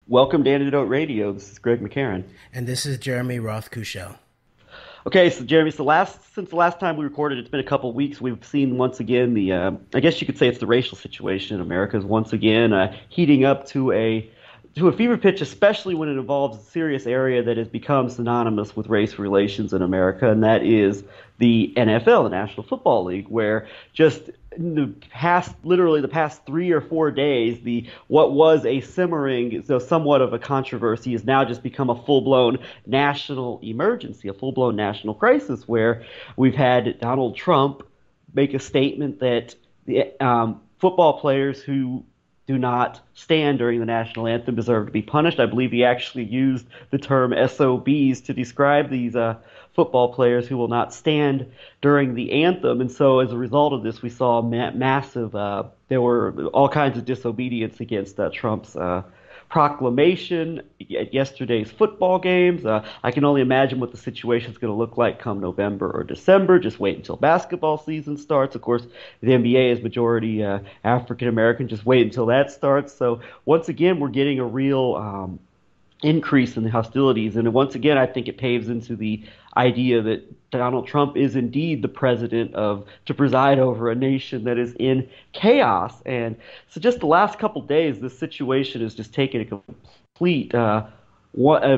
Welcome to Antidote Radio. This is Greg McCarran. And this is Jeremy Roth-Kushel. Okay, so Jeremy, since the last time we recorded, it's been a couple weeks. We've seen once again I guess you could say it's the racial situation in America is once again heating up to a fever pitch, especially when it involves a serious area that has become synonymous with race relations in America, and that is the NFL, the National Football League, where just in literally the past 3 or 4 days, what was a simmering, so somewhat of a controversy, has now just become a full-blown national emergency, a full-blown national crisis, where we've had Donald Trump make a statement that the football players who do not stand during the national anthem deserve to be punished. I believe he actually used the term SOBs to describe these football players who will not stand during the anthem. And so as a result of this, we saw massive, there were all kinds of disobedience against Trump's proclamation at yesterday's football games. I can only imagine what the situation is going to look like come November or December. Just wait until basketball season starts. Of course, the NBA is majority African American. Just wait until that starts. So once again, we're getting a real increase in the hostilities. And once again, I think it paves into the idea that Donald Trump is indeed the president to preside over a nation that is in chaos. And so just the last couple days, this situation has just taken a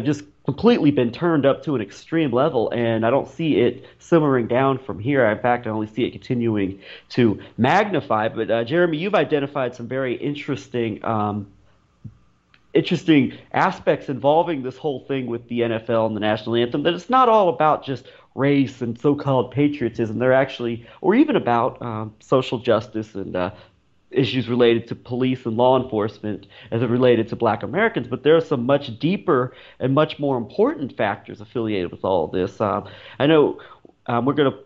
just completely been turned up to an extreme level, and I don't see it simmering down from here. In fact, I only see it continuing to magnify. But Jeremy, you've identified some very interesting aspects involving this whole thing with the NFL and the national anthem, that it's not all about just race and so-called patriotism. They're actually, or even about social justice and issues related to police and law enforcement as it related to Black Americans. But there are some much deeper and much more important factors affiliated with all of this. I know we're going to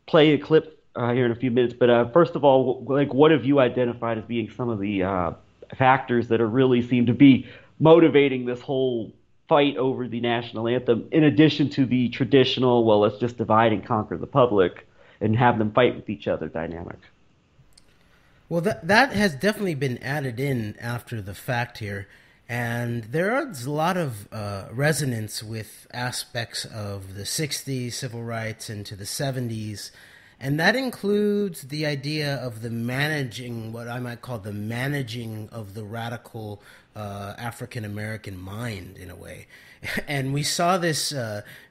play a clip here in a few minutes, but first of all, like, what have you identified as being some of the factors that are really seem to be motivating this whole fight over the national anthem, in addition to the traditional, well, let's just divide and conquer the public and have them fight with each other dynamic? Well, that has definitely been added in after the fact here. And there is a lot of resonance with aspects of the 60s civil rights into the 70s. And that includes the idea of what I might call the managing of the radical African-American mind, in a way. And we saw this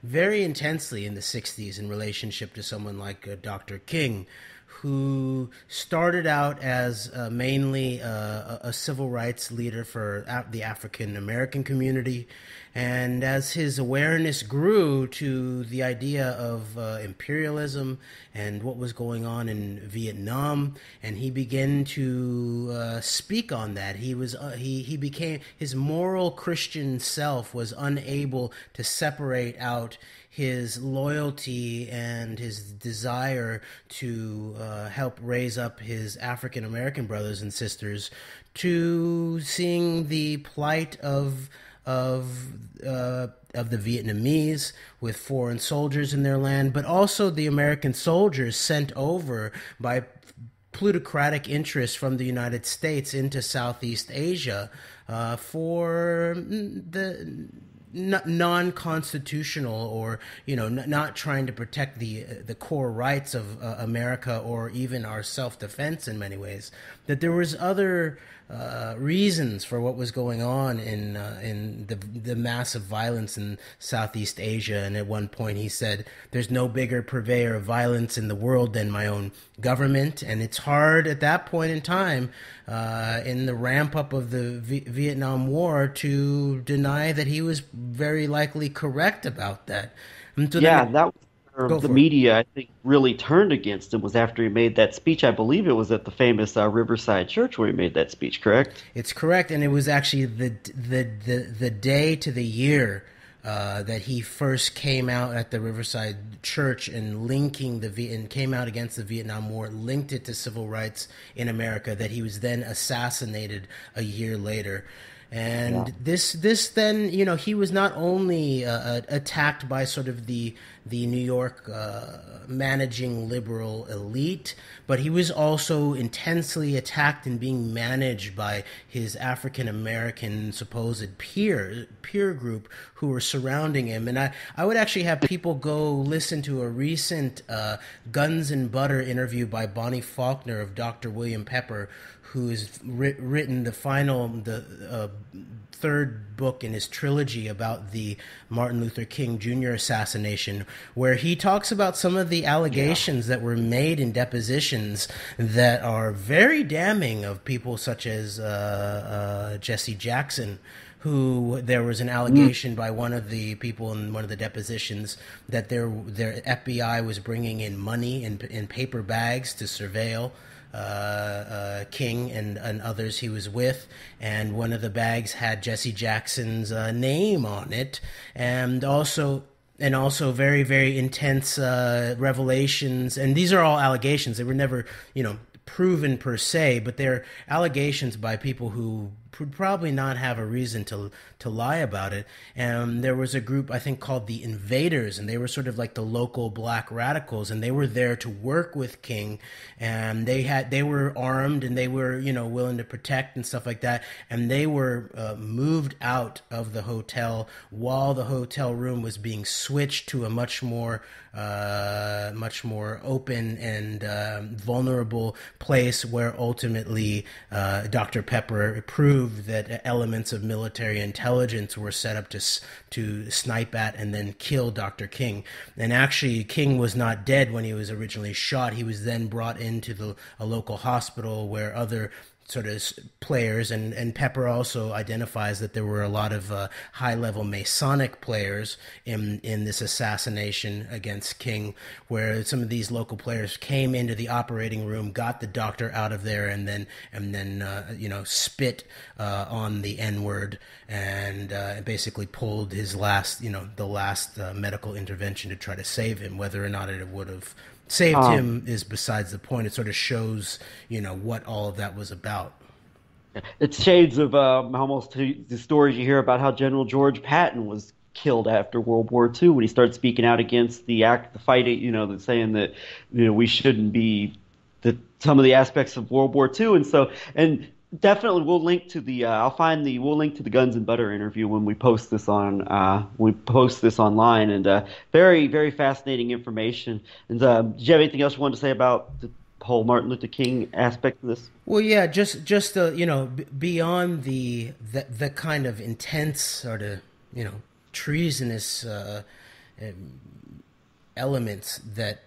very intensely in the 60s in relationship to someone like Dr. King, who started out as mainly a civil rights leader for the African-American community. And as his awareness grew to the idea of imperialism and what was going on in Vietnam, and he began to speak on that, he became, his moral Christian self was unable to separate out his loyalty and his desire to help raise up his African American brothers and sisters to seeing the plight of the Vietnamese with foreign soldiers in their land, but also the American soldiers sent over by plutocratic interests from the United States into Southeast Asia for the non-constitutional, or not trying to protect the core rights of America or even our self-defense in many ways. That there was other reasons for what was going on in the massive violence in Southeast Asia. And at one point he said, "There's no bigger purveyor of violence in the world than my own government." And it's hard at that point in time, in the ramp up of the Vietnam War, to deny that he was very likely correct about that. And so Yeah, that was where the go for it. media, I think, really turned against him, was after he made that speech. I believe it was at the famous Riverside Church where he made that speech, correct? It's correct, and it was actually the day to the year that he first came out at the Riverside Church and and came out against the Vietnam War, linked it to civil rights in America, that he was then assassinated a year later. And this then, he was not only attacked by sort of the New York managing liberal elite, but he was also intensely attacked and being managed by his African American supposed peer group who were surrounding him. And I would actually have people go listen to a recent Guns and Butter interview by Bonnie Faulkner of Dr. William Pepper, who's written the third book in his trilogy about the Martin Luther King Jr. assassination, where he talks about some of the allegations that were made in depositions that are very damning of people such as Jesse Jackson, who there was an allegation by one of the people in one of the depositions that their FBI was bringing in money in paper bags to surveil King and others he was with, and one of the bags had Jesse Jackson's name on it, and also very, very intense revelations. And these are all allegations. They were never, proven per se, but they're allegations by people who would probably not have a reason to lie about it. And there was a group, I think, called the Invaders, and they were sort of like the local black radicals, and they were there to work with King, and they were armed, and they were willing to protect and stuff like that, and they were moved out of the hotel while the hotel room was being switched to a much more open and vulnerable place, where ultimately Dr. Pepper proved that elements of military intelligence were set up to snipe at and then kill Dr. King. And actually, King was not dead when he was originally shot. He was then brought into a local hospital where other sort of players, and Pepper also identifies that there were a lot of high-level Masonic players in this assassination against King, where some of these local players came into the operating room, got the doctor out of there, and then spit on the N-word, and basically pulled his last medical intervention to try to save him. Whether or not it would have saved him is besides the point. It sort of shows, what all of that was about. It's shades of almost the stories you hear about how General George Patton was killed after World War II when he started speaking out against the fight, saying that we shouldn't be some of the aspects of World War II, and definitely we'll link to we'll link to the Guns and Butter interview when we post this online, and very, very fascinating information. And do you have anything else you wanted to say about the whole Martin Luther King aspect of this? Well, yeah, just beyond the kind of intense sort of treasonous elements that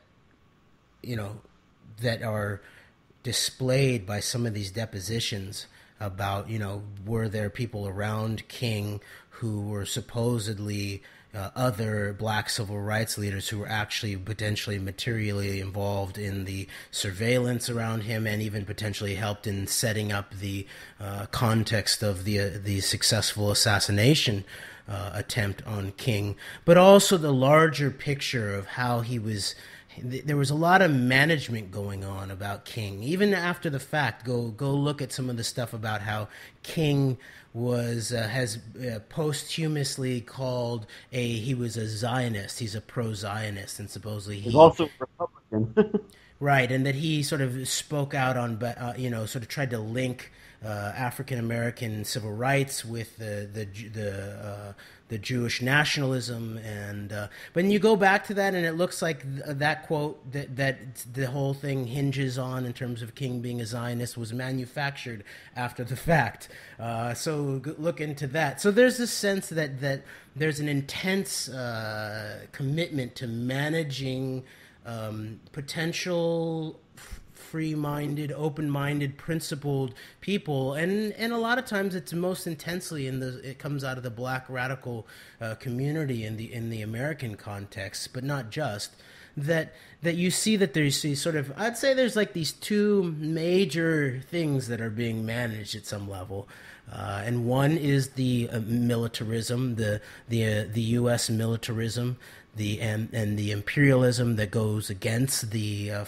that are displayed by some of these depositions about, were there people around King who were supposedly other black civil rights leaders who were actually potentially materially involved in the surveillance around him, and even potentially helped in setting up the context of the successful assassination attempt on King, but also the larger picture of how he was. There was a lot of management going on about King, even after the fact. Go look at some of the stuff about how King has posthumously called he was a Zionist. He's a pro-Zionist, and supposedly he's also a Republican. Right, and that he sort of spoke out on, sort of tried to link African American civil rights with the Jewish nationalism, and but when you go back to that, and it looks like that quote that the whole thing hinges on in terms of King being a Zionist was manufactured after the fact. So look into that. So there's this sense that there's an intense commitment to managing potential free-minded, open-minded, principled people, and a lot of times it's most intensely it comes out of the black radical community in the American context, but not just. that you see that there's these sort of, I'd say there's like these two major things that are being managed at some level. And one is the militarism, the U.S. militarism, and the imperialism that goes against the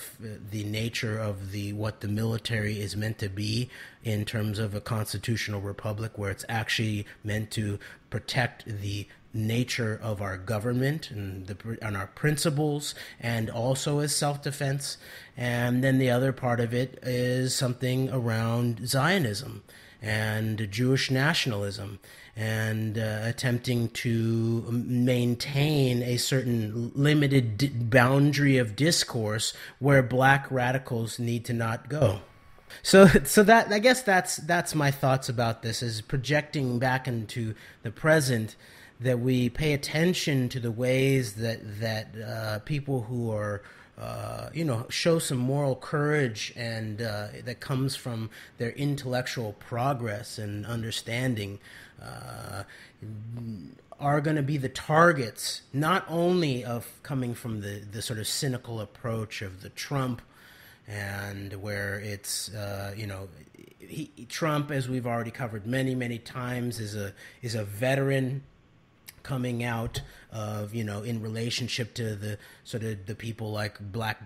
nature of what the military is meant to be in terms of a constitutional republic, where it's actually meant to protect the nature of our government and our principles, and also as self-defense. And then the other part of it is something around Zionism and Jewish nationalism, and attempting to maintain a certain limited boundary of discourse where black radicals need to not go. So that, I guess that's my thoughts about this, is projecting back into the present, that we pay attention to the ways that people who are show some moral courage, and that comes from their intellectual progress and understanding, are going to be the targets, not only of coming from the sort of cynical approach of the Trump, and where it's Trump, as we've already covered many times, is a veteran coming out of, in relationship to the sort of the people like black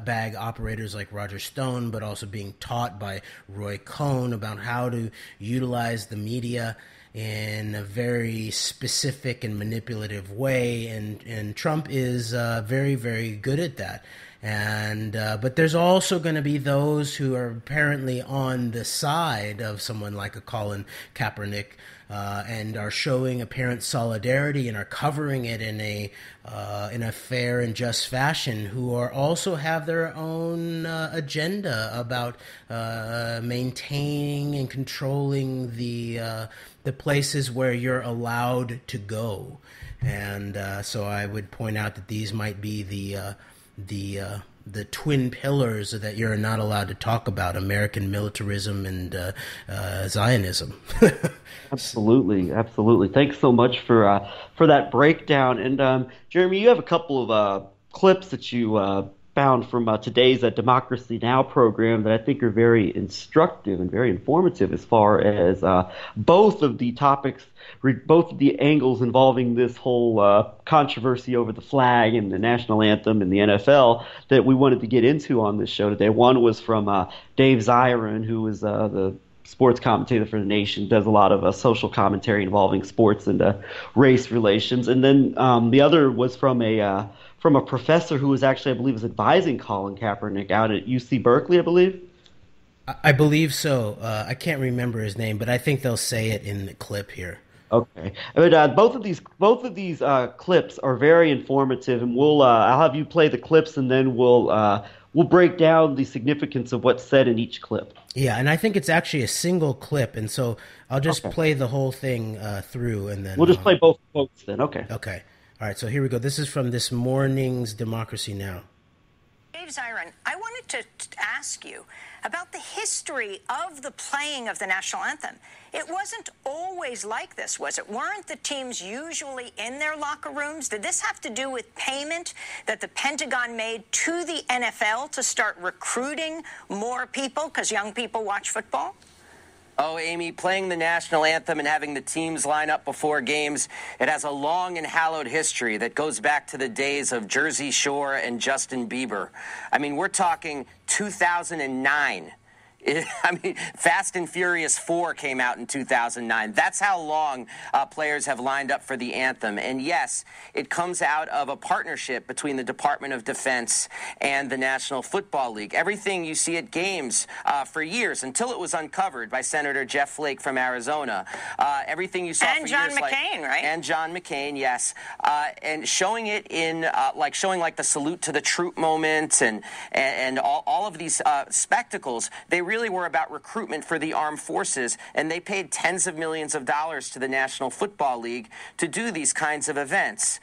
bag operators like Roger Stone, but also being taught by Roy Cohn about how to utilize the media in a very specific and manipulative way, and Trump is very, very good at that. And but there's also going to be those who are apparently on the side of someone like a Colin Kaepernick, and are showing apparent solidarity and are covering it in a fair and just fashion, who are also have their own agenda about maintaining and controlling the places where you're allowed to go. And so I would point out that these might be the twin pillars that you're not allowed to talk about: American militarism and Zionism. Absolutely. Thanks so much for that breakdown. And Jeremy, you have a couple of clips that you found from today's Democracy Now! Program that I think are very instructive and very informative as far as both of the topics, both of the angles involving this whole controversy over the flag and the national anthem and the NFL that we wanted to get into on this show today. One was from Dave Zirin, who is the sports commentator for The Nation, does a lot of social commentary involving sports and race relations. And then the other was from a professor who was actually, I believe, was advising Colin Kaepernick out at UC Berkeley, I believe. I believe so. I can't remember his name, but I think they'll say it in the clip here. Okay, but both of these clips are very informative, and I'll have you play the clips, and then we'll break down the significance of what's said in each clip. Yeah, and I think it's actually a single clip, and so I'll just play the whole thing through, and then we'll just play both quotes then. Okay. All right, so here we go. This is from this morning's Democracy Now! Dave Zirin, I wanted to ask you about the history of the playing of the national anthem. It wasn't always like this, was it? Weren't the teams usually in their locker rooms? Did this have to do with payment that the Pentagon made to the NFL to start recruiting more people because young people watch football? Oh, Amy, playing the national anthem and having the teams line up before games, it has a long and hallowed history that goes back to the days of Jersey Shore and Justin Bieber. I mean, we're talking 2009. Fast and Furious 4 came out in 2009. That's how long players have lined up for the anthem. And yes, it comes out of a partnership between the Department of Defense and the National Football League. Everything you see at games for years, until it was uncovered by Senator Jeff Flake from Arizona, everything you saw and for John years, McCain, right? And John McCain, yes. And showing it in, showing the salute to the troop moment and all of these spectacles, they really were about recruitment for the armed forces, and they paid tens of millions of dollars to the National Football League to do these kinds of events,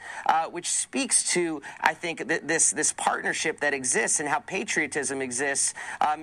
which speaks to, I think, this partnership that exists and how patriotism exists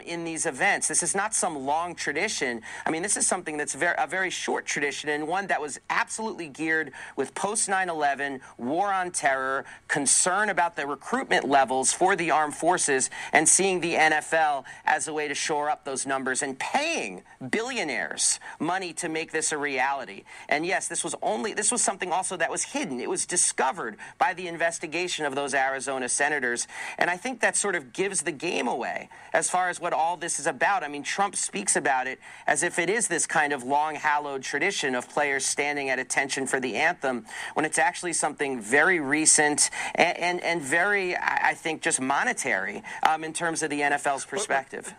in these events. This is not some long tradition. I mean, this is something that's a very short tradition, and one that was absolutely geared with post 9/11, war on terror, concern about the recruitment levels for the armed forces, and seeing the NFL as a way to shore up those numbers and paying billionaires money to make this a reality. And yes, this was something also that was hidden. It was discovered by the investigation of those Arizona senators. And I think that sort of gives the game away as far as what all this is about. I mean, Trump speaks about it as if it is this kind of long hallowed tradition of players standing at attention for the anthem, when it's actually something very recent and very, I think, just monetary in terms of the NFL's perspective.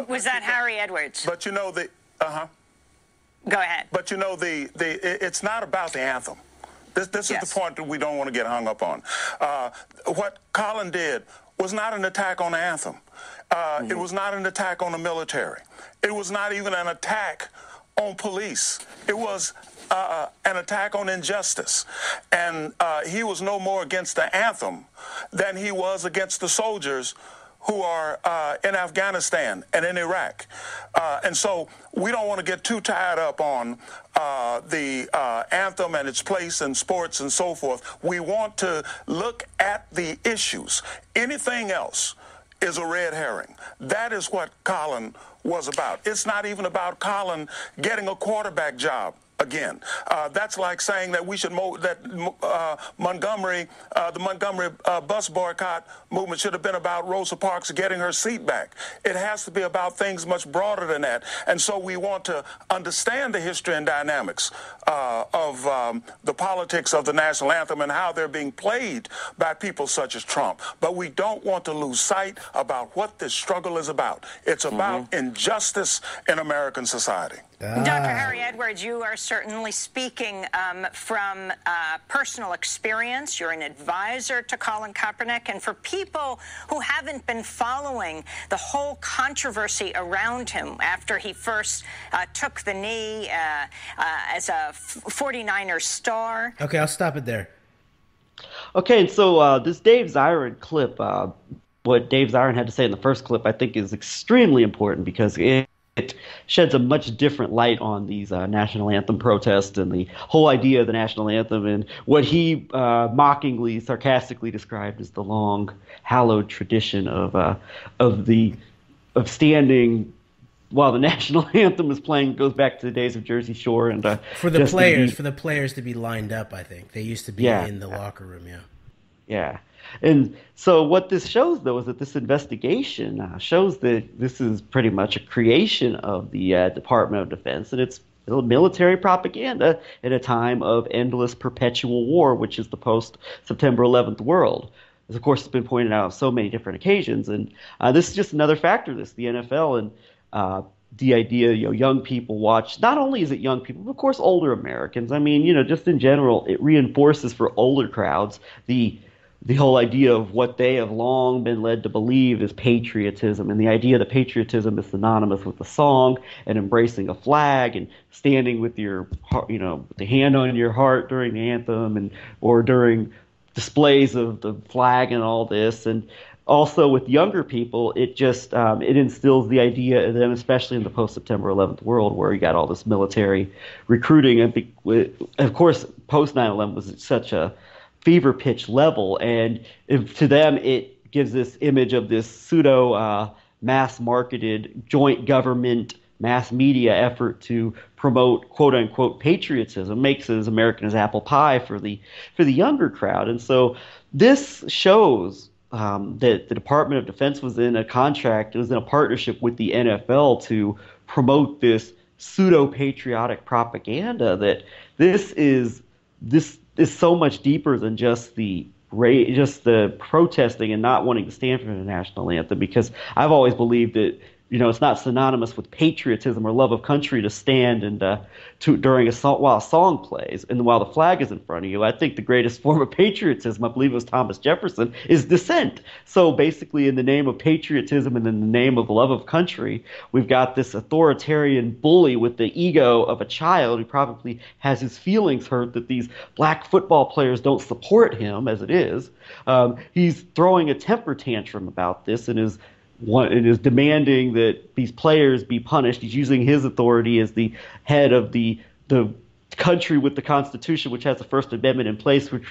Was that Harry Edwards? But you know the Go ahead. But you know it's not about the anthem. This is the point that we don't want to get hung up on. What Colin did was not an attack on the anthem. It was not an attack on the military. It was not even an attack on police. It was an attack on injustice. And he was no more against the anthem than he was against the soldiers who are in Afghanistan and in Iraq. And so we don't want to get too tied up on the anthem and its place in sports and so forth. We want to look at the issues. Anything else is a red herring. That is what Colin was about. It's not even about Colin getting a quarterback job again. That's like saying that we should the Montgomery bus boycott movement should have been about Rosa Parks getting her seat back. It has to be about things much broader than that. And so we want to understand the history and dynamics of the politics of the national anthem and how they're being played by people such as Trump. But we don't want to lose sight about what this struggle is about. It's about injustice in American society. Dr. Harry Edwards, you are certainly speaking from personal experience. You're an advisor to Colin Kaepernick. And for people who haven't been following the whole controversy around him after he first took the knee as a 49ers star. Okay, I'll stop it there. Okay, and so this Dave Zirin clip, what Dave Zirin had to say in the first clip, I think is extremely important because it sheds a much different light on these national anthem protests and the whole idea of the national anthem and what he mockingly, sarcastically described as the long, hallowed tradition of standing while the national anthem is playing. Goes back to the days of Jersey Shore and for the players to be lined up. I think they used to be in the locker room. Yeah. And so what this shows, though, is that this investigation shows that this is pretty much a creation of the Department of Defense, and it's military propaganda at a time of endless perpetual war, which is the post-September 11th world. As, of course, it's been pointed out on so many different occasions. And this is just another factor of this. The NFL and the idea, young people watch. Not only is it young people, but of course, older Americans. I mean, just in general, it reinforces for older crowds the whole idea of what they have long been led to believe is patriotism, and the idea that patriotism is synonymous with the song and embracing a flag and standing with your heart, with the hand on your heart during the anthem or during displays of the flag and all this. And also with younger people, it just it instills the idea in them, especially in the post-September 11th world, where you got all this military recruiting. And of course, post 9/11 was such a fever pitch level, and to them it gives this image of this pseudo mass marketed joint government mass media effort to promote quote unquote patriotism, makes it as American as apple pie for the younger crowd. And so this shows that the Department of Defense was in a contract, it was in a partnership with the NFL to promote this pseudo patriotic propaganda, that this is so much deeper than just the protesting and not wanting to stand for the national anthem. Because I've always believed that it's not synonymous with patriotism or love of country to stand and during while a song plays and while the flag is in front of you. I think the greatest form of patriotism, I believe it was Thomas Jefferson, is dissent. So basically, in the name of patriotism and in the name of love of country, we've got this authoritarian bully with the ego of a child who probably has his feelings hurt that these black football players don't support him as it is. He's throwing a temper tantrum about this and is demanding that these players be punished. He's using his authority as the head of the country with the Constitution, which has the First Amendment in place, which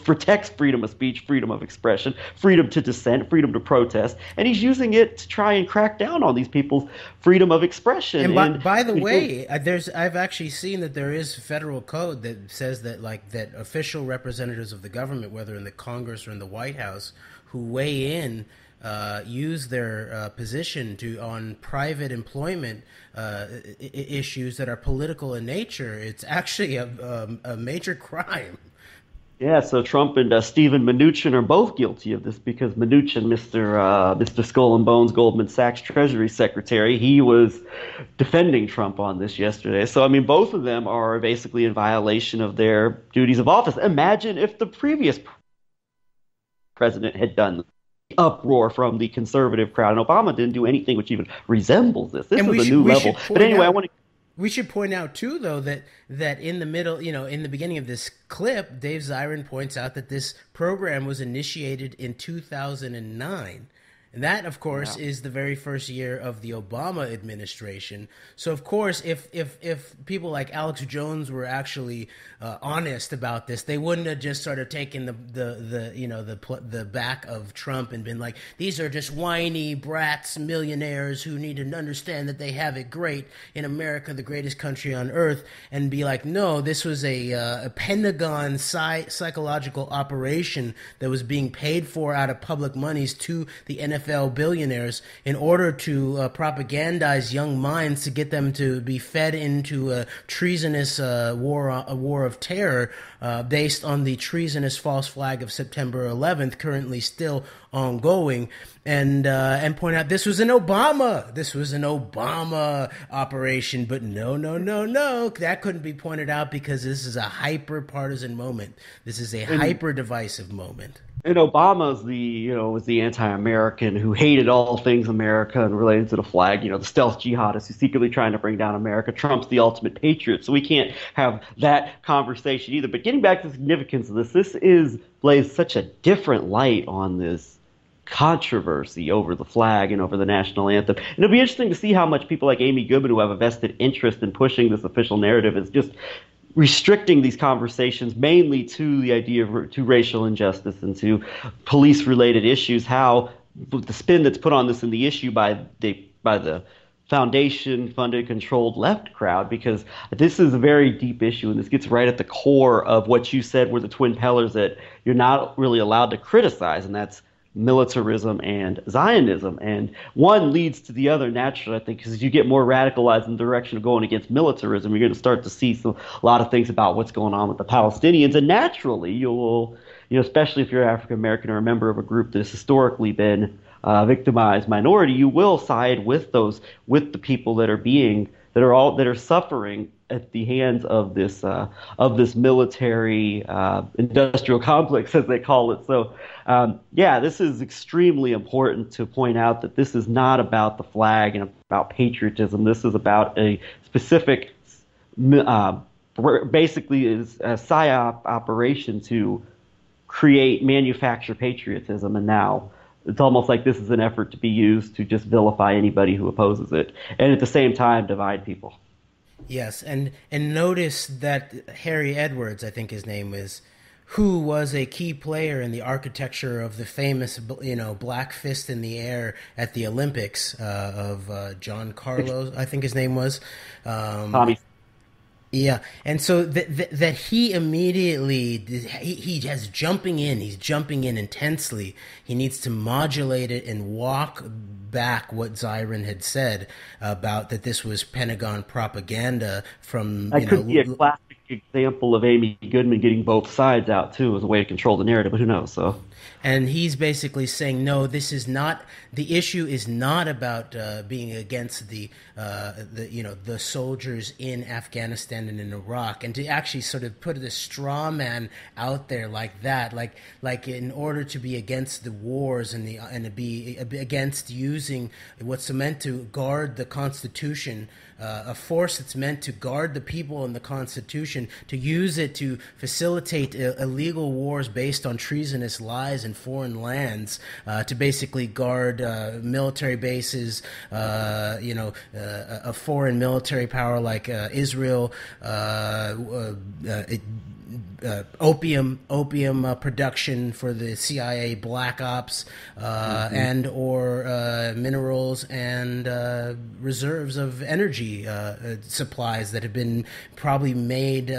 protects freedom of speech, freedom of expression, freedom to dissent, freedom to protest, and he's using it to try and crack down on these people's freedom of expression. And by the way, I've actually seen that there is federal code that says that that official representatives of the government, whether in the Congress or in the White House, who weigh in, use their position on private employment issues that are political in nature. It's actually a major crime. Yeah, so Trump and Steven Mnuchin are both guilty of this because Mnuchin, Mr. Skull and Bones, Goldman Sachs Treasury Secretary, he was defending Trump on this yesterday. So, I mean, both of them are basically in violation of their duties of office. Imagine if the previous president had done this. Uproar from the conservative crowd, and Obama didn't do anything which even resembles this. This is a new level. But anyway, we should point out too, though, that in the middle, in the beginning of this clip, Dave Zirin points out that this program was initiated in 2009. And that, of course, is the very first year of the Obama administration. So, of course, if people like Alex Jones were actually honest about this, they wouldn't have just sort of taken the back of Trump and been like, these are just whiny brats, millionaires who need to understand that they have it great in America, the greatest country on earth, and be like, no, this was a Pentagon psychological operation that was being paid for out of public monies to the NFL billionaires in order to propagandize young minds to get them to be fed into a treasonous war of terror based on the treasonous false flag of September 11th, currently still ongoing, and point out this was an Obama operation, but no, that couldn't be pointed out because this is a hyper partisan moment. This is a hyper divisive moment. And Obama's was the anti-American who hated all things America and related to the flag, the stealth jihadist who's secretly trying to bring down America. Trump's the ultimate patriot, so we can't have that conversation either. But getting back to the significance of this lays such a different light on this controversy over the flag and over the national anthem. And it'll be interesting to see how much people like Amy Goodman, who have a vested interest in pushing this official narrative, is just restricting these conversations mainly to the idea to racial injustice and to police-related issues, how the spin that's put on this in the issue by the foundation-funded, controlled left crowd, because this is a very deep issue, and this gets right at the core of what you said were the twin pillars that you're not really allowed to criticize, and that's militarism and Zionism. And one leads to the other naturally, I think, because as you get more radicalized in the direction of going against militarism, you're going to start to see a lot of things about what's going on with the Palestinians. And naturally, you will, especially if you're African American or a member of a group that has historically been victimized minority, you will side with the people that are suffering at the hands of this military industrial complex, as they call it. So, this is extremely important to point out that this is not about the flag and about patriotism. This is about a specific, basically, is a Psyop operation to manufacture patriotism, and now it's almost like this is an effort to be used to just vilify anybody who opposes it, and at the same time divide people. Yes, and notice that Harry Edwards, I think his name is, who was a key player in the architecture of the famous, black fist in the air at the Olympics of John Carlos, I think his name was. Tommy. Yeah, and so that he immediately he has jumping in. He's jumping in intensely. He needs to modulate it and walk back what Zirin had said about that this was Pentagon propaganda from. That could be a classic example of Amy Goodman getting both sides out too as a way to control the narrative, but who knows? So, and he's basically saying, no, this is not the issue. Is not about being against the the soldiers in Afghanistan and in Iraq, and to actually sort of put this straw man out there like that, like in order to be against the wars and to be against using what's meant to guard the Constitution. A force that's meant to guard the people and the Constitution, to use it to facilitate illegal wars based on treasonous lies in foreign lands, to basically guard military bases, a foreign military power like Israel, opium production for the CIA black ops, and or minerals and reserves of energy supplies that have been probably made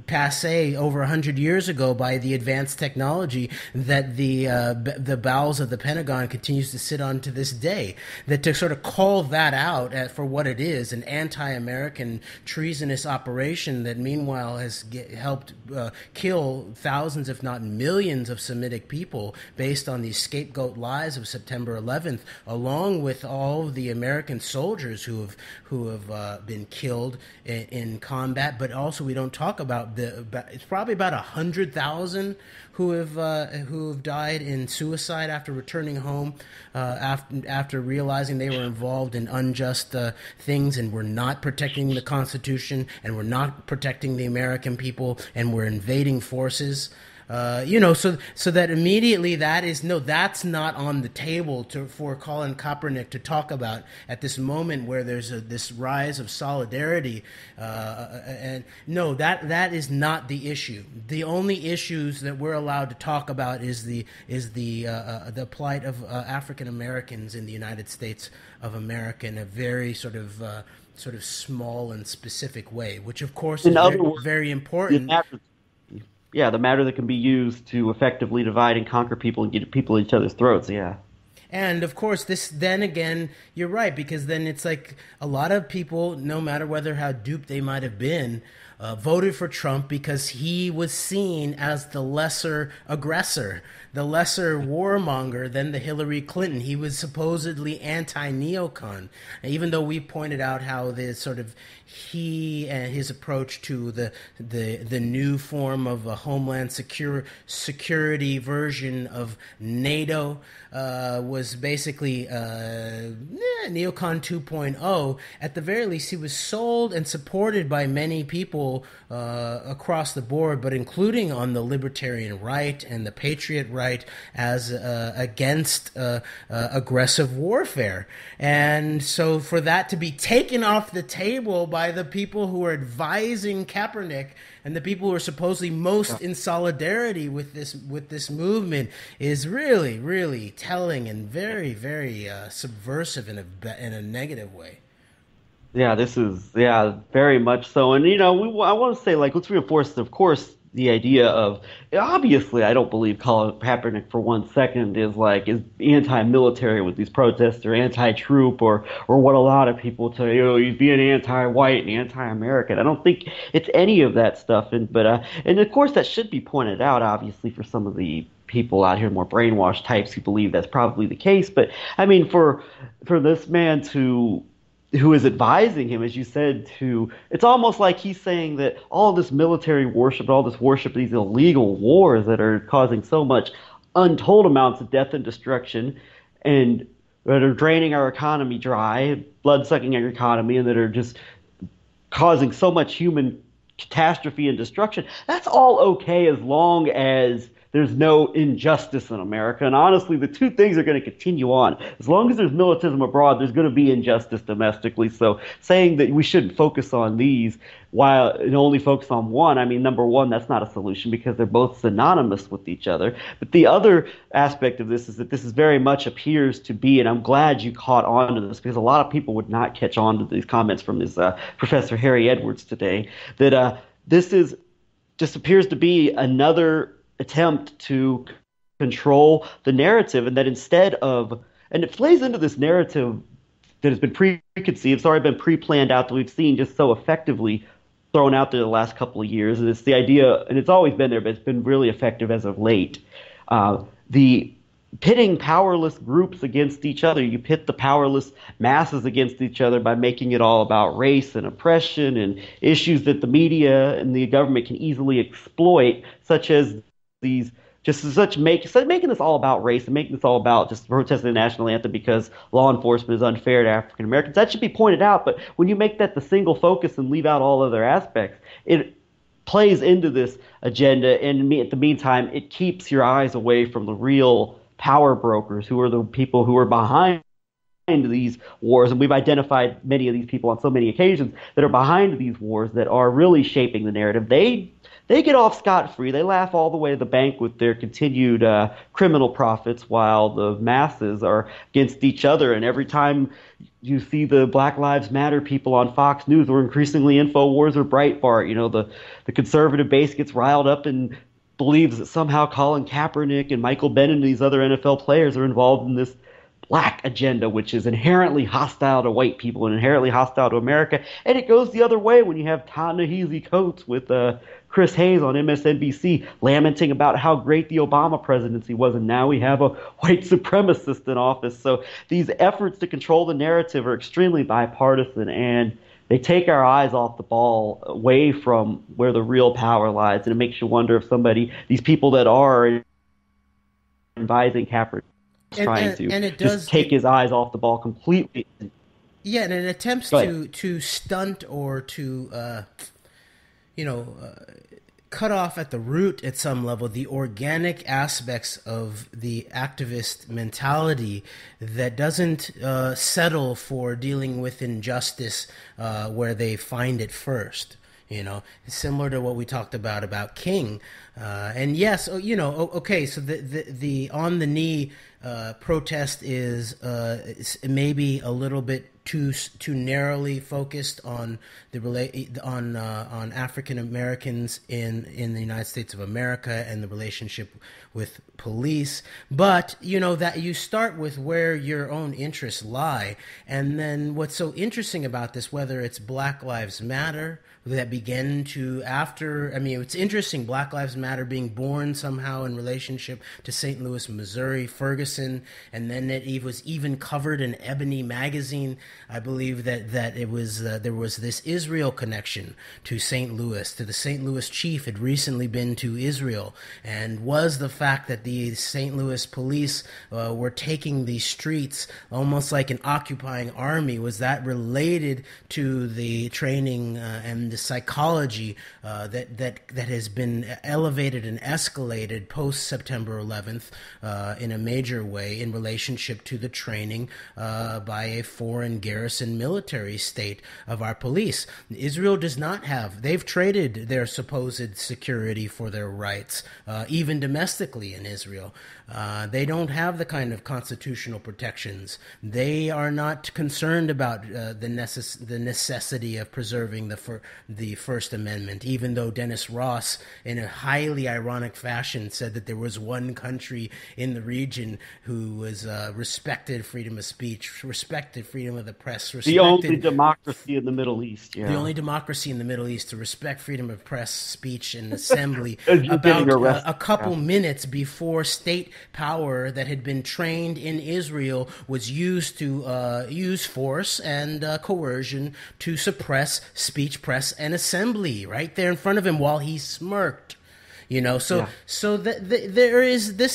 passé over 100 years ago by the advanced technology that the bowels of the Pentagon continues to sit on to this day. That to sort of call that out for what it is, an anti-American treasonous operation that meanwhile has helped kill thousands, if not millions, of Semitic people based on these scapegoat lies of September 11th, along with all of the American soldiers who have been killed in combat. But also we don't talk about it's probably about 100,000 who have died in suicide after returning home, after realizing they were involved in unjust things and were not protecting the Constitution and were not protecting the American people and were invading forces. So that immediately that's not on the table for Colin Kaepernick to talk about at this moment where there's this rise of solidarity, and no, that is not the issue. The only issues that we're allowed to talk about is the plight of African Americans in the United States of America in a very sort of small and specific way, which of course is very important. Yeah, the matter that can be used to effectively divide and conquer people and get people at each other's throats, yeah. And of course, then again, you're right, because then it's like a lot of people, no matter how duped they might have been, voted for Trump because he was seen as the lesser aggressor, the lesser warmonger than the Hillary Clinton. He was supposedly anti-neocon, even though we pointed out how the sort of he and his approach to the new form of a homeland security version of NATO was basically neocon 2.0. At the very least, he was sold and supported by many people across the board, but including on the libertarian right and the patriot right as against aggressive warfare. And so for that to be taken off the table by the people who are advising Kaepernick and the people who are supposedly most in solidarity with this movement is really, really telling and very, very subversive in a negative way. Yeah, this is very much so. And I want to say, let's reinforce, of course, the idea of, obviously, I don't believe Colin Kaepernick for 1 second is anti-military with these protests or anti-troop or what a lot of people say, he's being anti-white and anti-American. I don't think it's any of that stuff. And of course that should be pointed out, obviously, for some of the people out here, more brainwashed types who believe that's probably the case. But I mean, for this man who is advising him, as you said, it's almost like he's saying that all this military worship, all this worship, these illegal wars that are causing so much untold amounts of death and destruction and that are draining our economy dry, blood-sucking our economy, and that are just causing so much human catastrophe and destruction, that's all okay as long as there's no injustice in America. And honestly, the two things are going to continue on. As long as there's militantism abroad, there's going to be injustice domestically. So saying that we shouldn't focus on these and only focus on one, I mean, number one, that's not a solution because they're both synonymous with each other. But the other aspect of this is that this is very much appears to be, and I'm glad you caught on to this because a lot of people would not catch on to these comments from this Professor Harry Edwards today, that this just appears to be another attempt to control the narrative, and that instead of, and it plays into this narrative that has been preconceived, it's already been pre-planned out, that we've seen just so effectively thrown out there the last couple of years, and it's the idea, and it's always been there, but it's been really effective as of late. The pitting powerless groups against each other. You pit the powerless masses against each other by making it all about race and oppression and issues that the media and the government can easily exploit, such as these. Making this all about race and making this all about just protesting the national anthem because law enforcement is unfair to African Americans. That should be pointed out, but when you make that the single focus and leave out all other aspects, it plays into this agenda, and at the meantime, it keeps your eyes away from the real power brokers, who are the people who are behind these wars. And we've identified many of these people on so many occasions that are behind these wars, that are really shaping the narrative. They get off scot-free. They laugh all the way to the bank with their continued criminal profits, while the masses are against each other. And every time you see the Black Lives Matter people on Fox News, or increasingly InfoWars or Breitbart, the conservative base gets riled up and believes that somehow Colin Kaepernick and Michael Bennett and these other NFL players are involved in this black agenda, which is inherently hostile to white people and inherently hostile to America. And it goes the other way when you have Ta-Nehisi Coates with Chris Hayes on MSNBC lamenting about how great the Obama presidency was, and now we have a white supremacist in office. So these efforts to control the narrative are extremely bipartisan, and they take our eyes off the ball, away from where the real power lies. And it makes you wonder if these people that are advising Kaepernick, trying to take his eyes off the ball completely. Yeah, and it attempts to stunt or to, cut off at the root at some level the organic aspects of the activist mentality that doesn't settle for dealing with injustice where they find it first. Similar to what we talked about King. And yes, okay, so the on the knee protest is maybe a little bit too narrowly focused on on African Americans in the United States of America and the relationship with police. But that you start with where your own interests lie, and then what's so interesting about this, whether it's Black Lives Matter that began to it's interesting, Black Lives Matter being born somehow in relationship to St. Louis, Missouri, Ferguson, and then it was even covered in Ebony magazine. I believe that it was there was this Israel connection to St. Louis, to the St. Louis chief had recently been to Israel, and was the fact that the St. Louis police were taking the streets almost like an occupying army, was that related to the training and the psychology that has been elevated and escalated post September 11th in a major way in relationship to the training by a foreign garrison military state of our police. Israel does not have, they've traded their supposed security for their rights, even domestically in Israel. They don't have the kind of constitutional protections. They are not concerned about the necessity of preserving the First Amendment, even though Dennis Ross, in a highly ironic fashion, said that there was one country in the region who was respected freedom of speech, respected freedom of the press, the only democracy in the Middle East. Yeah. The only democracy in the Middle East to respect freedom of press, speech, and assembly. About a couple minutes before state power that had been trained in Israel was used to use force and coercion to suppress speech, press, and assembly right there in front of him while he smirked. This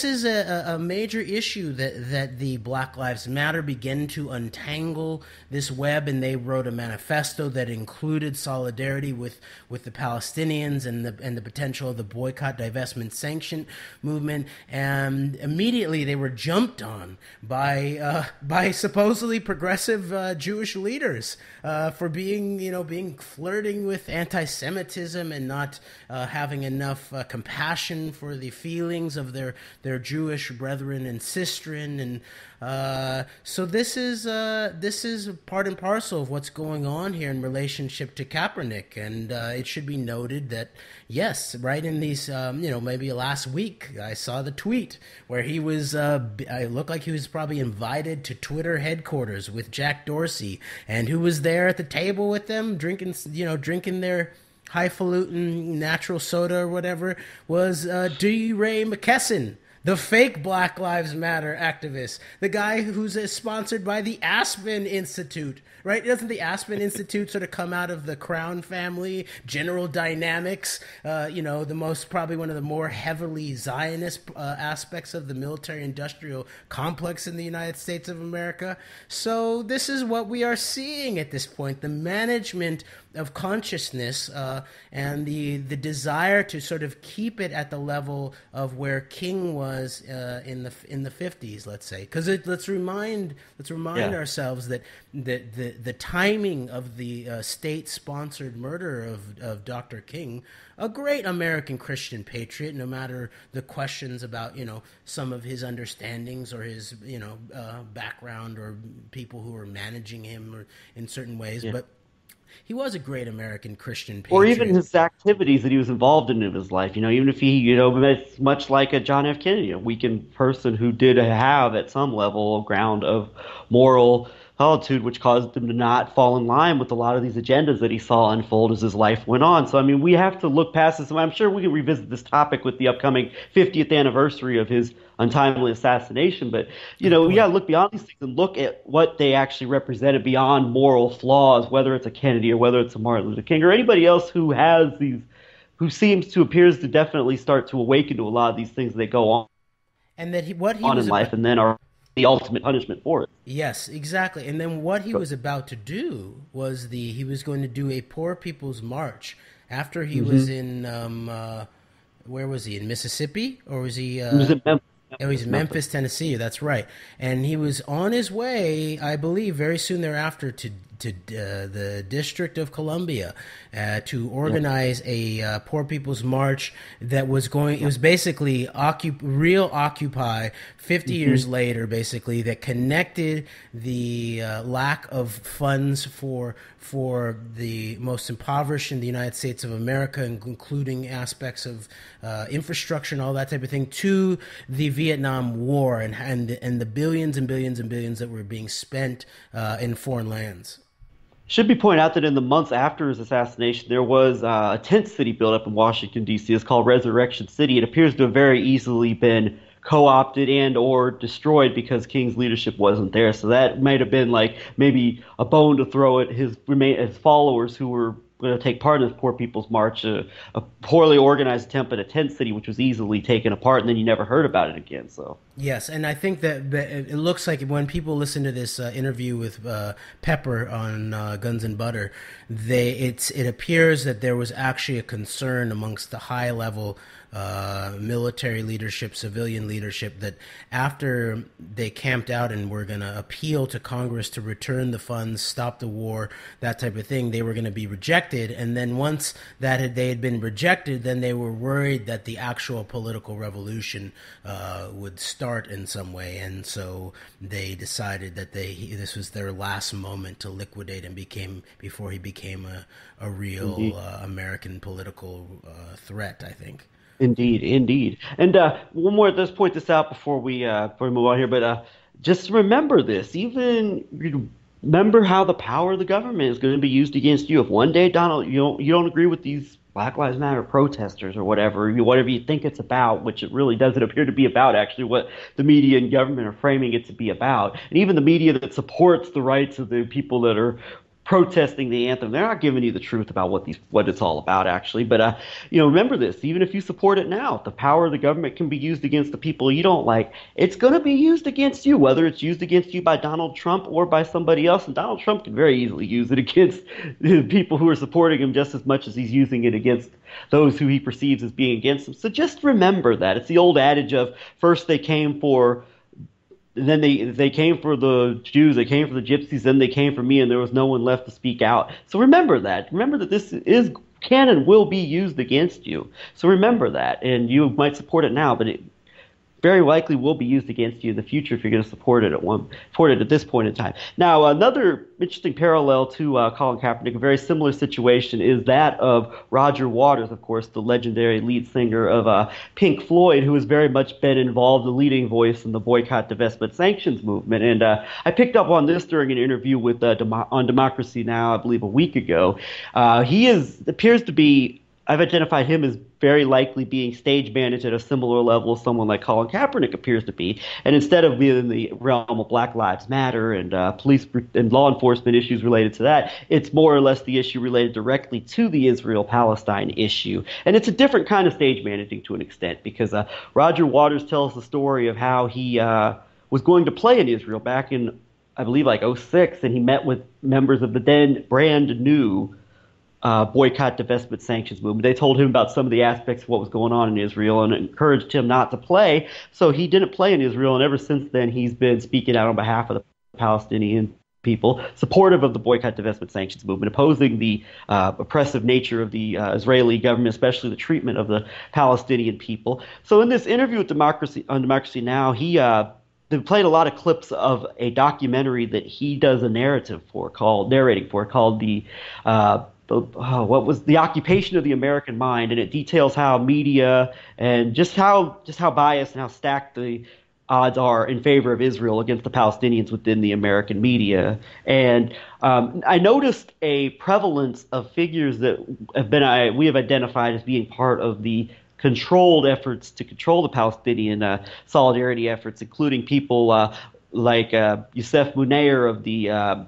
is a major issue that the Black Lives Matter began to untangle this web, and they wrote a manifesto that included solidarity with the Palestinians and the potential of the boycott, divestment, sanction movement, and immediately they were jumped on by supposedly progressive Jewish leaders for being flirting with anti-Semitism and not having enough compassion for the feelings of their Jewish brethren and sistren, and so this is part and parcel of what's going on here in relationship to Kaepernick, and it should be noted that yes, right in these maybe last week I saw the tweet where he was I looked like he was probably invited to Twitter headquarters with Jack Dorsey, and who was there at the table with them drinking their highfalutin natural soda or whatever was D. Ray McKesson, the fake Black Lives Matter activist, the guy who's sponsored by the Aspen Institute, right? Doesn't the Aspen Institute sort of come out of the Crown family, General Dynamics, probably one of the more heavily Zionist aspects of the military-industrial complex in the United States of America? So this is what we are seeing at this point, the management of consciousness and the desire to sort of keep it at the level of where King was in the 50s, let's say, because let's remind ourselves that the timing of the state-sponsored murder of Dr. King, a great American Christian patriot, no matter the questions about some of his understandings or his background or people who were managing him or in certain ways, but he was a great American Christian patriot. Or even his activities that he was involved in his life. Even if he, much like a John F. Kennedy, a weakened person who did have at some level a ground of moral solitude, which caused him to not fall in line with a lot of these agendas that he saw unfold as his life went on. So, we have to look past this. I'm sure we can revisit this topic with the upcoming 50th anniversary of his untimely assassination. But, we got to look beyond these things and look at what they actually represented beyond moral flaws, whether it's a Kennedy or whether it's a Martin Luther King or anybody else who has these, who appears to definitely start to awaken to a lot of these things that go on. And that what he on was in life and then are the ultimate punishment for it. Yes, exactly. And then what he was about to do was he was going to do a Poor People's March after he was in where was he, in Mississippi, or was he? He was in Memphis. Oh, he's in Memphis, Tennessee. That's right. And he was on his way, I believe, very soon thereafter to the District of Columbia to organize a Poor People's March that was going. It was basically real Occupy 50 years later, basically, that connected the lack of funds for the most impoverished in the United States of America, including aspects of infrastructure and all that type of thing, to the Vietnam War and the billions and billions and billions that were being spent in foreign lands. Should be pointed out that in the months after his assassination, there was a tent city built up in Washington, D.C. It's called Resurrection City. It appears to have very easily been co-opted and or destroyed because King's leadership wasn't there. So that might have been maybe a bone to throw at his followers who were going to take part in this Poor People's March, a poorly organized attempt at a tent city, which was easily taken apart, and then you never heard about it again. So yes, and I think that it looks like when people listen to this interview with Pepper on Guns and Butter, it appears that there was actually a concern amongst the high level military leadership, civilian leadership, that after they camped out and were going to appeal to Congress to return the funds, stop the war, that type of thing, they were going to be rejected. And then once they had been rejected, then they were worried that the actual political revolution would start in some way. And so they decided that this was their last moment to liquidate him before he became a real American political threat, I think. Indeed. And one more, let's point this out before we move on here, but just remember this. Remember how the power of the government is going to be used against you. If one day, Donald, you don't agree with these Black Lives Matter protesters or whatever you think it's about, which it really doesn't appear to be about, actually, what the media and government are framing it to be about. And even the media that supports the rights of the people that are protesting the anthem, they're not giving you the truth about what it's all about, actually. But remember this: even if you support it now, the power of the government can be used against the people you don't like. It's going to be used against you, whether it's used against you by Donald Trump or by somebody else. And Donald Trump can very easily use it against the people who are supporting him just as much as he's using it against those who he perceives as being against him. So just remember that. It's the old adage of first they came for. And then they came for the Jews, they came for the Gypsies, then they came for me, and there was no one left to speak out. So remember that. Remember that this can and will be used against you. So remember that. And you might support it now, but very likely will be used against you in the future if you're going to support it at this point in time. Now, another interesting parallel to Colin Kaepernick, a very similar situation, is that of Roger Waters, of course, the legendary lead singer of Pink Floyd, who has very much been involved, the leading voice in the boycott, divestment, sanctions movement. And I picked up on this during an interview with on Democracy Now!, I believe a week ago. Appears to be. I've identified him as very likely being stage managed at a similar level as someone like Colin Kaepernick appears to be. And instead of being in the realm of Black Lives Matter and police and law enforcement issues related to that, it's more or less the issue related directly to the Israel-Palestine issue. And it's a different kind of stage managing to an extent, because Roger Waters tells the story of how he was going to play in Israel back in, I believe, like 2006, and he met with members of the then brand new boycott, divestment, sanctions movement. They told him about some of the aspects of what was going on in Israel and encouraged him not to play. So he didn't play in Israel, and ever since then he's been speaking out on behalf of the Palestinian people, supportive of the boycott, divestment, sanctions movement, opposing the oppressive nature of the Israeli government, especially the treatment of the Palestinian people. So in this interview with Democracy Now!, they played a lot of clips of a documentary that he does a narrating for called the what was the occupation of the American mind, and it details how media and just how biased and how stacked the odds are in favor of Israel against the Palestinians within the American media. And I noticed a prevalence of figures that we have identified as being part of the controlled efforts to control the Palestinian solidarity efforts, including people like Youssef Munayr of the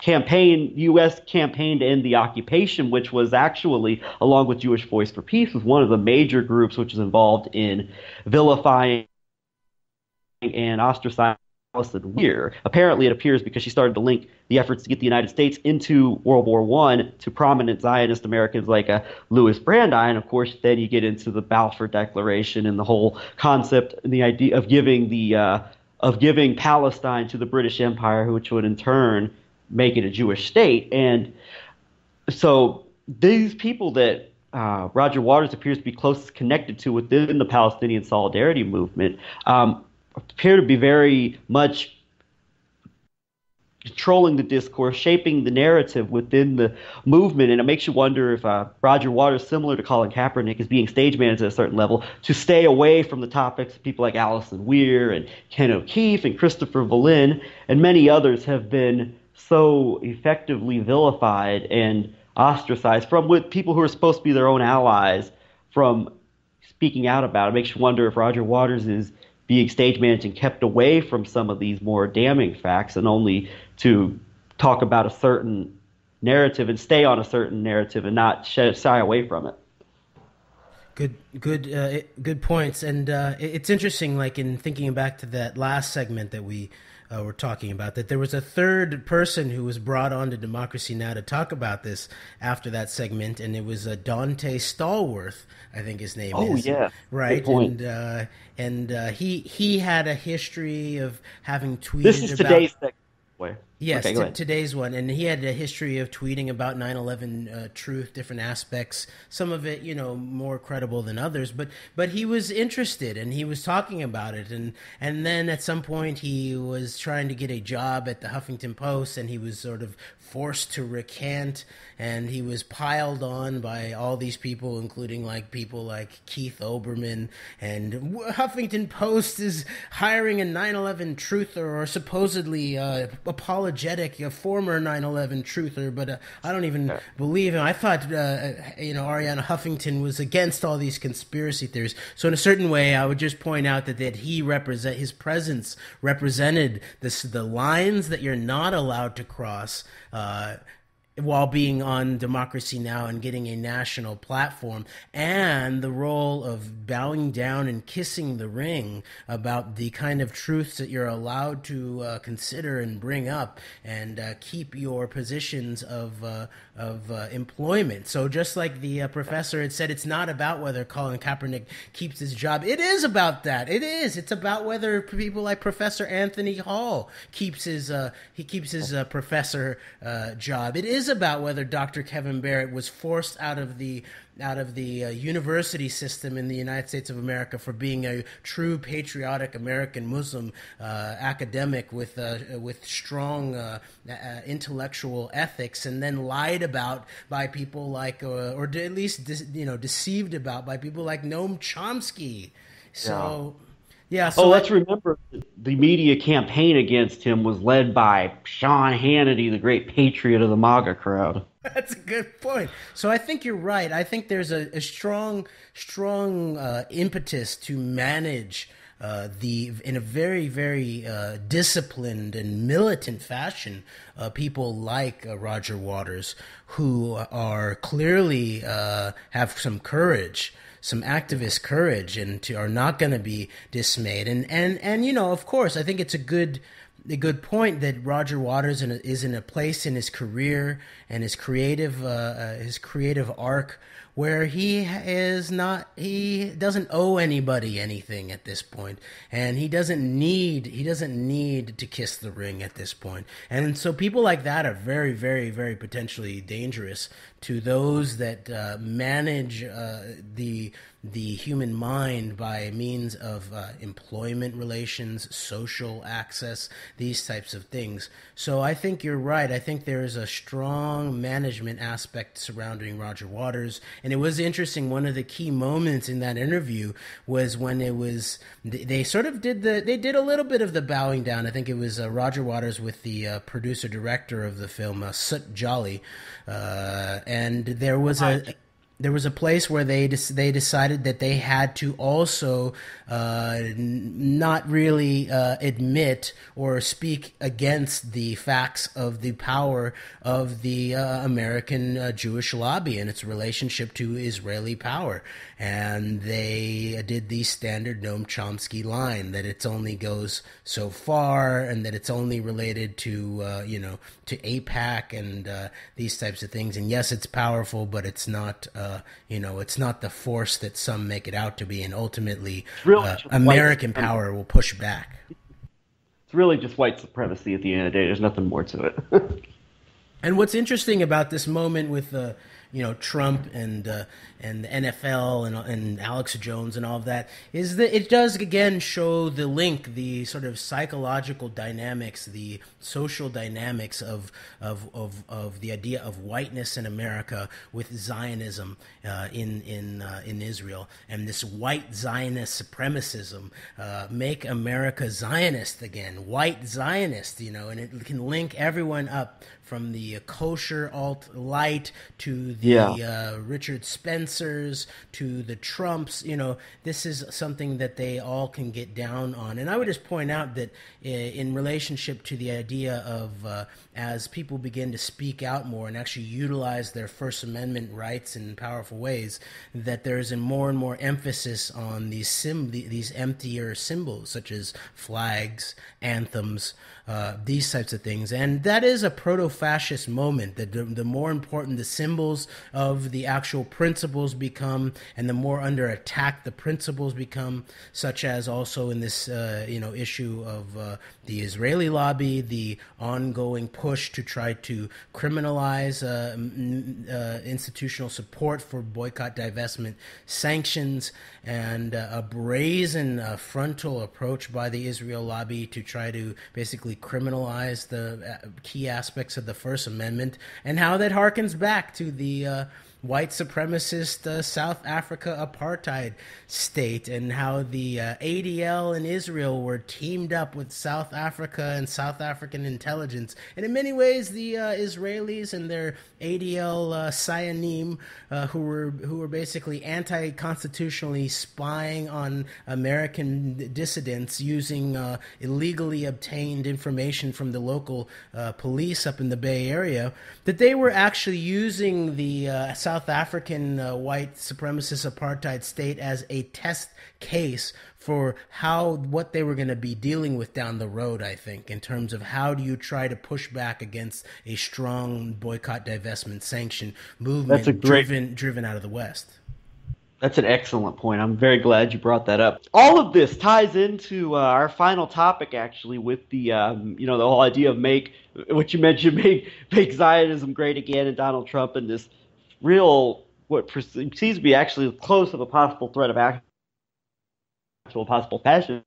U.S. campaign to end the occupation, which was actually, along with Jewish Voice for Peace, was one of the major groups which was involved in vilifying and ostracizing Alison Weir. Apparently, it appears because she started to link the efforts to get the United States into World War I to prominent Zionist Americans like Louis Brandeis. And of course, then you get into the Balfour Declaration and the whole concept and the idea of giving Palestine to the British Empire, which would in turn make it a Jewish state. And so these people that Roger Waters appears to be closest connected to within the Palestinian solidarity movement appear to be very much controlling the discourse, shaping the narrative within the movement. And it makes you wonder if Roger Waters, similar to Colin Kaepernick, is being stage managed at a certain level to stay away from the topics of people like Alison Weir and Ken O'Keefe and Christopher Volin and many others have been so effectively vilified and ostracized from with people who are supposed to be their own allies from speaking out about it. It makes you wonder if Roger Waters is being stage managed and kept away from some of these more damning facts and only to talk about a certain narrative and stay on a certain narrative and not shy away from it. Good points. And it's interesting, like in thinking back to that last segment that we were talking about, that there was a third person who was brought on to Democracy Now! To talk about this after that segment, and it was Dante Stallworth, I think his name is. Oh, yeah. Right. And he had a history of having tweeted This is about... today's segment. Yes, okay, today's one. And he had a history of tweeting about 9/11 truth, different aspects, some of it, more credible than others. But he was interested and he was talking about it. And then at some point he was trying to get a job at the Huffington Post, and he was sort of forced to recant, and he was piled on by all these people, including people like Keith Olbermann, and Huffington Post is hiring a 9/11 truther or supposedly apologetic, a former 9/11 truther, but I don't even believe him. I thought Ariana Huffington was against all these conspiracy theories. So in a certain way, I would just point out that his presence represented the lines that you're not allowed to cross while being on Democracy Now! And getting a national platform, and the role of bowing down and kissing the ring about the kind of truths that you're allowed to consider and bring up and keep your positions of employment. So just like the professor had said, it's not about whether Colin Kaepernick keeps his job. It is about that. It is. It's about whether people like Professor Anthony Hall keeps his professor job. It is is about whether Dr. Kevin Barrett was forced out of the university system in the United States of America for being a true patriotic American Muslim academic with strong intellectual ethics, and then lied about by people like, or at least deceived about by people like Noam Chomsky. So. Yeah. So let's remember the media campaign against him was led by Sean Hannity, the great patriot of the MAGA crowd. That's a good point. So I think you're right. I think there's a strong impetus to manage in a very, very disciplined and militant fashion, people like Roger Waters, who are clearly have some courage, some activist courage, and are not going to be dismayed. And of course, I think it's a good point that Roger Waters is in a place in his career and his creative arc where he doesn't owe anybody anything at this point, and he doesn't need to kiss the ring at this point. And so people like that are very, very, very potentially dangerous to those that manage the human mind by means of employment relations, social access, these types of things. So I think you're right. I think there is a strong management aspect surrounding Roger Waters. And it was interesting. One of the key moments in that interview was when they did a little bit of the bowing down. I think it was Roger Waters with the producer director of the film, Sut Jolly. And there was a place where they decided that they had to also not really admit or speak against the facts of the power of the American Jewish lobby and its relationship to Israeli power. And they did the standard Noam Chomsky line that it only goes so far, and that it's only related to to AIPAC and these types of things. And yes, it's powerful, but it's not it's not the force that some make it out to be. And ultimately, American power will push back. It's really just white supremacy at the end of the day. There's nothing more to it. And what's interesting about this moment with Trump and the NFL and Alex Jones and all of that is that it does again show the link, the sort of psychological dynamics, the social dynamics of the idea of whiteness in America with Zionism in Israel, and this white Zionist supremacism, make America Zionist again, white Zionist, and it can link everyone up from the kosher alt-light to the Richard Spencers to the Trumps. This is something that they all can get down on. And I would just point out that in relationship to the idea of as people begin to speak out more and actually utilize their First Amendment rights in powerful ways, that there's a more and more emphasis on these emptier symbols such as flags, anthems, these types of things. And that is a proto-fascist moment, that the more important the symbols of the actual principles become, and the more under attack the principles become, such as also in this issue of the Israeli lobby, the ongoing push to try to criminalize institutional support for boycott, divestment, sanctions, and a brazen frontal approach by the Israel lobby to try to basically criminalize the key aspects of the First Amendment, and how that harkens back to the white supremacist South Africa apartheid state, and how the ADL and Israel were teamed up with South Africa and South African intelligence. And in many ways, the Israelis and their ADL Sayanim, who were basically anti-constitutionally spying on American dissidents using illegally obtained information from the local police up in the Bay Area, that they were actually using the South African white supremacist apartheid state as a test case for what they were going to be dealing with down the road, I think, in terms of how do you try to push back against a strong boycott, divestment, sanction movement driven out of the West. That's an excellent point. I'm very glad you brought that up. All of this ties into our final topic, actually, with the whole idea of what you mentioned, make Zionism great again, and Donald Trump, and this real what seems to be actually close of a possible threat of actual possible passion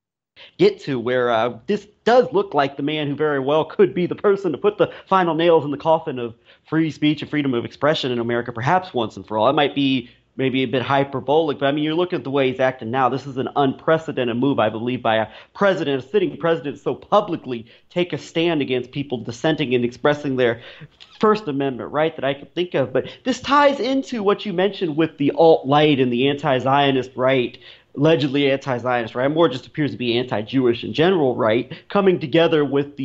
get to, where this does look like the man who very well could be the person to put the final nails in the coffin of free speech and freedom of expression in America, perhaps once and for all. It might be maybe a bit hyperbolic, but I mean, you're looking at the way he's acting now. This is an unprecedented move, I believe, by a sitting president, so publicly take a stand against people dissenting and expressing their First Amendment right that I can think of. But this ties into what you mentioned with the alt-right and the anti-Zionist right, allegedly anti-Zionist, right? More just appears to be anti-Jewish in general, right? Coming together with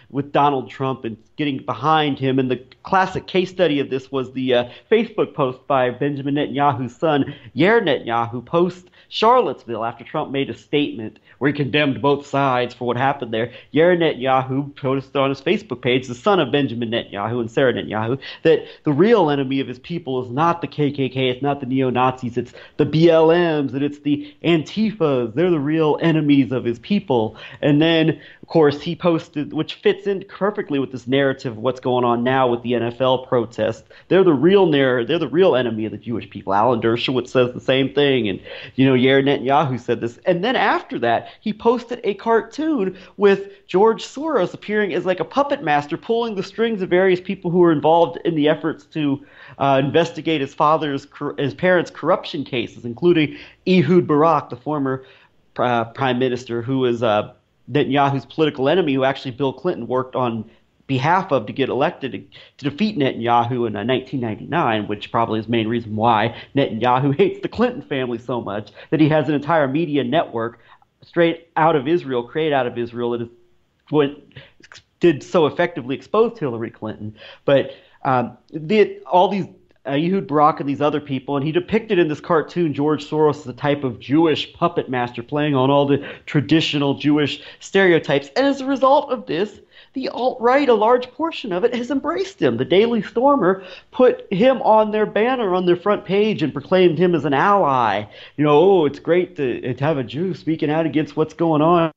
with Donald Trump and getting behind him. And the classic case study of this was the Facebook post by Benjamin Netanyahu's son, Yair Netanyahu, post Charlottesville after Trump made a statement where he condemned both sides for what happened there. Yair Netanyahu posted on his Facebook page, the son of Benjamin Netanyahu and Sarah Netanyahu, that the real enemy of his people is not the KKK, it's not the neo-Nazis, it's the BLMs, and it's the Antifas. They're the real enemies of his people. And then, of course, he posted, which fits in perfectly with this narrative of what's going on now with the NFL protest. They're the real enemy of the Jewish people. Alan Dershowitz says the same thing, and Yair Netanyahu said this. And then after that, he posted a cartoon with George Soros appearing as like a puppet master, pulling the strings of various people who were involved in the efforts to investigate his parents' corruption cases, including Ehud Barak, the former prime minister, who was Netanyahu's political enemy, who actually Bill Clinton worked on behalf of to get elected to defeat Netanyahu in 1999, which probably is the main reason why Netanyahu hates the Clinton family so much, that he has an entire media network straight out of Israel, created out of Israel, that is what did so effectively expose Hillary Clinton. But all these Ehud Barak and these other people, and he depicted in this cartoon George Soros as a type of Jewish puppet master playing on all the traditional Jewish stereotypes. And as a result of this, the alt-right, a large portion of it, has embraced him. The Daily Stormer put him on their banner on their front page and proclaimed him as an ally. It's great to have a Jew speaking out against what's going on.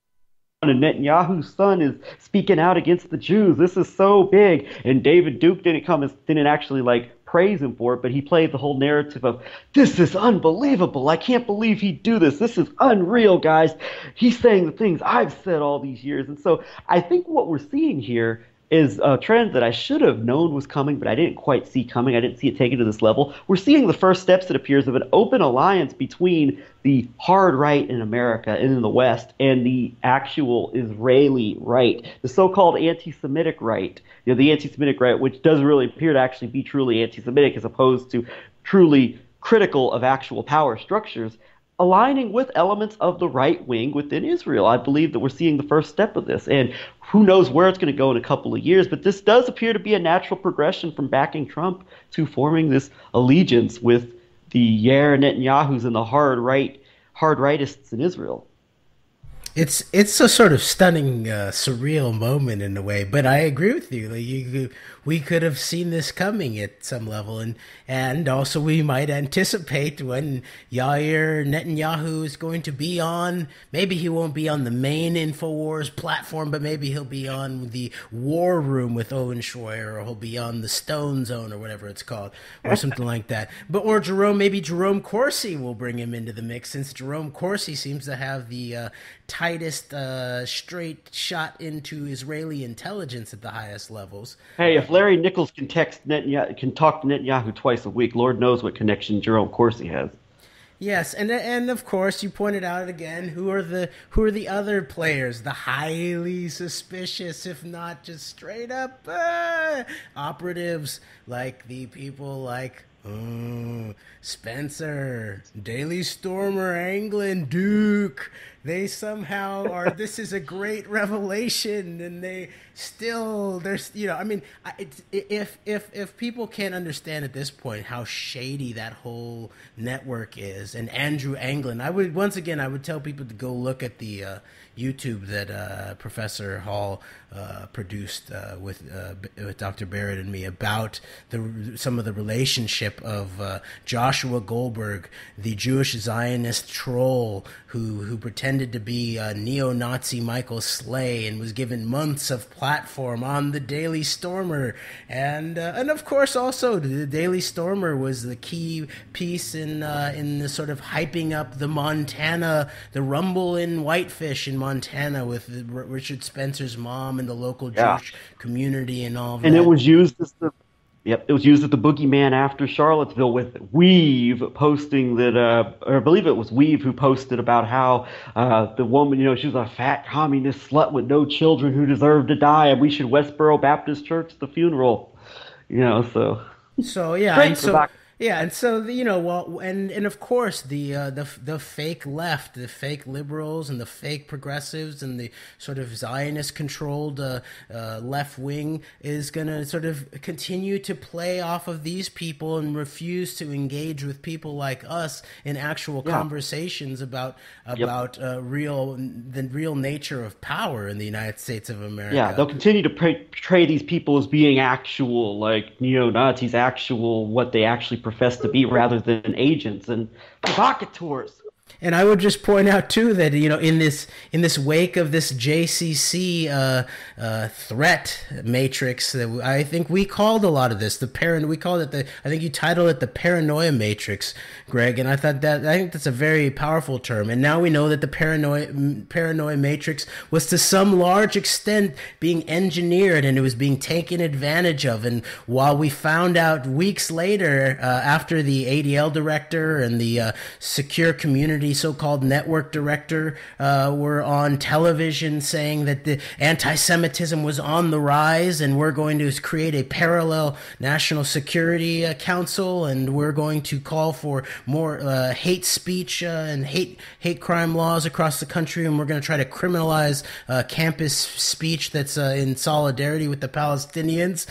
And Netanyahu's son is speaking out against the Jews. This is so big. And David Duke didn't actually praise him for it, but he played the whole narrative of, this is unbelievable. I can't believe he'd do this. This is unreal, guys. He's saying the things I've said all these years. And so I think what we're seeing here is a trend that I should have known was coming, but I didn't quite see coming. I didn't see it taken to this level. We're seeing the first steps, it appears, of an open alliance between the hard right in America and in the West and the actual Israeli right, the so-called anti-Semitic right. The anti-Semitic right, which doesn't really appear to actually be truly anti-Semitic as opposed to truly critical of actual power structures, aligning with elements of the right wing within Israel. I believe that we're seeing the first step of this. And who knows where it's going to go in a couple of years, but this does appear to be a natural progression from backing Trump to forming this allegiance with the Yair Netanyahus and the hard rightists in Israel. It's a sort of stunning, surreal moment in a way, but I agree with you. We could have seen this coming at some level, and also we might anticipate when Yair Netanyahu is going to be on. Maybe he won't be on the main Infowars platform, but maybe he'll be on the War Room with Owen Schroyer, or he'll be on the Stone Zone or whatever it's called, or something like that. Or maybe Jerome Corsi will bring him into the mix, since Jerome Corsi seems to have the tightest straight shot into Israeli intelligence at the highest levels. Hey, if Larry Nichols can talk to Netanyahu twice a week, Lord knows what connection Jerome Corsi has. Yes, and of course you pointed out again who are the other players, the highly suspicious, if not just straight up operatives, like the people like Spencer, Daily Stormer, Anglin, Duke, they somehow are, this is a great revelation, and there's, I mean, if people can't understand at this point how shady that whole network is, and Andrew Anglin, I would tell people to go look at the YouTube that Professor Hall produced with Dr. Barrett and me about some of the relationship of Joshua Goldberg, the Jewish Zionist troll who pretended to be neo-Nazi Michael Slay and was given months of platform on the Daily Stormer, and of course also the Daily Stormer was the key piece in the sort of hyping up the rumble in Whitefish in Montana with Richard Spencer's mom and the local Jewish community and all of that. And it was used as the boogeyman after Charlottesville, with Weave posting that, or I believe it was Weave who posted about how the woman, she was a fat communist slut with no children who deserved to die, and we should Westboro Baptist Church the funeral, So yeah, and so and of course the fake left, the fake liberals, and the fake progressives, and the sort of Zionist controlled left wing is going to sort of continue to play off of these people and refuse to engage with people like us in actual conversations about the real nature of power in the United States of America. Yeah, they'll continue to portray these people as being actual, like neo-Nazis, what they actually profess to be, rather than agents and provocateurs. And I would just point out too that in this wake of this JCC threat matrix, that I think we called a lot of this we called it I think you titled it the paranoia matrix, Greg, and I think that's a very powerful term. And now we know that the paranoia matrix was to some large extent being engineered, and it was being taken advantage of. And while we found out weeks later, after the ADL director and the secure community so-called network director were on television saying that the anti-Semitism was on the rise, and we're going to create a parallel national security council, and we're going to call for more hate speech and hate crime laws across the country, and we're going to try to criminalize campus speech that's in solidarity with the Palestinians.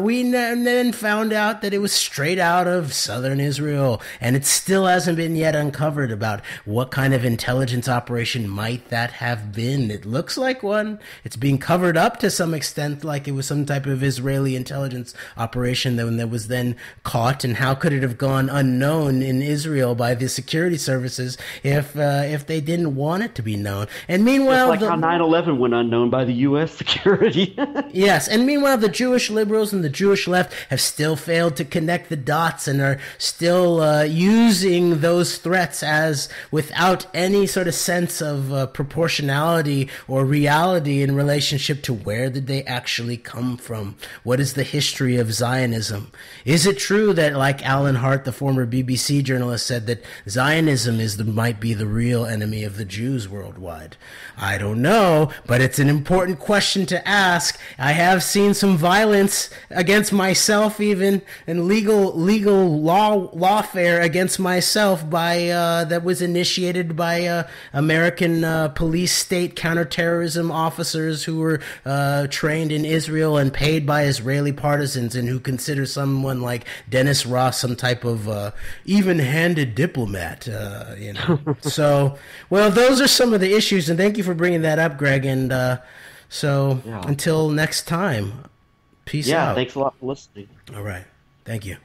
We then found out that it was straight out of southern Israel, and it still hasn't been yet uncovered about what kind of intelligence operation might that have been. It looks like one. It's being covered up to some extent, like it was some type of Israeli intelligence operation that was then caught. And how could it have gone unknown in Israel by the security services if they didn't want it to be known? And meanwhile, just like how 9/11 went unknown by the U.S. security. Yes, and meanwhile, the Jewish liberals and the Jewish left have still failed to connect the dots and are still using those threats as without any sort of sense of proportionality or reality in relationship to where did they actually come from? What is the history of Zionism? Is it true that, like Alan Hart, the former BBC journalist, said that Zionism might be the real enemy of the Jews worldwide? I don't know, but it's an important question to ask. I have seen some violence against myself, even, and legal lawfare against myself that was initiated by American police state counterterrorism officers who were trained in Israel and paid by Israeli partisans, and who consider someone like Dennis Ross some type of even-handed diplomat. So, well, those are some of the issues, and thank you for bringing that up, Greg. And until next time, peace out. Yeah, thanks a lot for listening. All right. Thank you.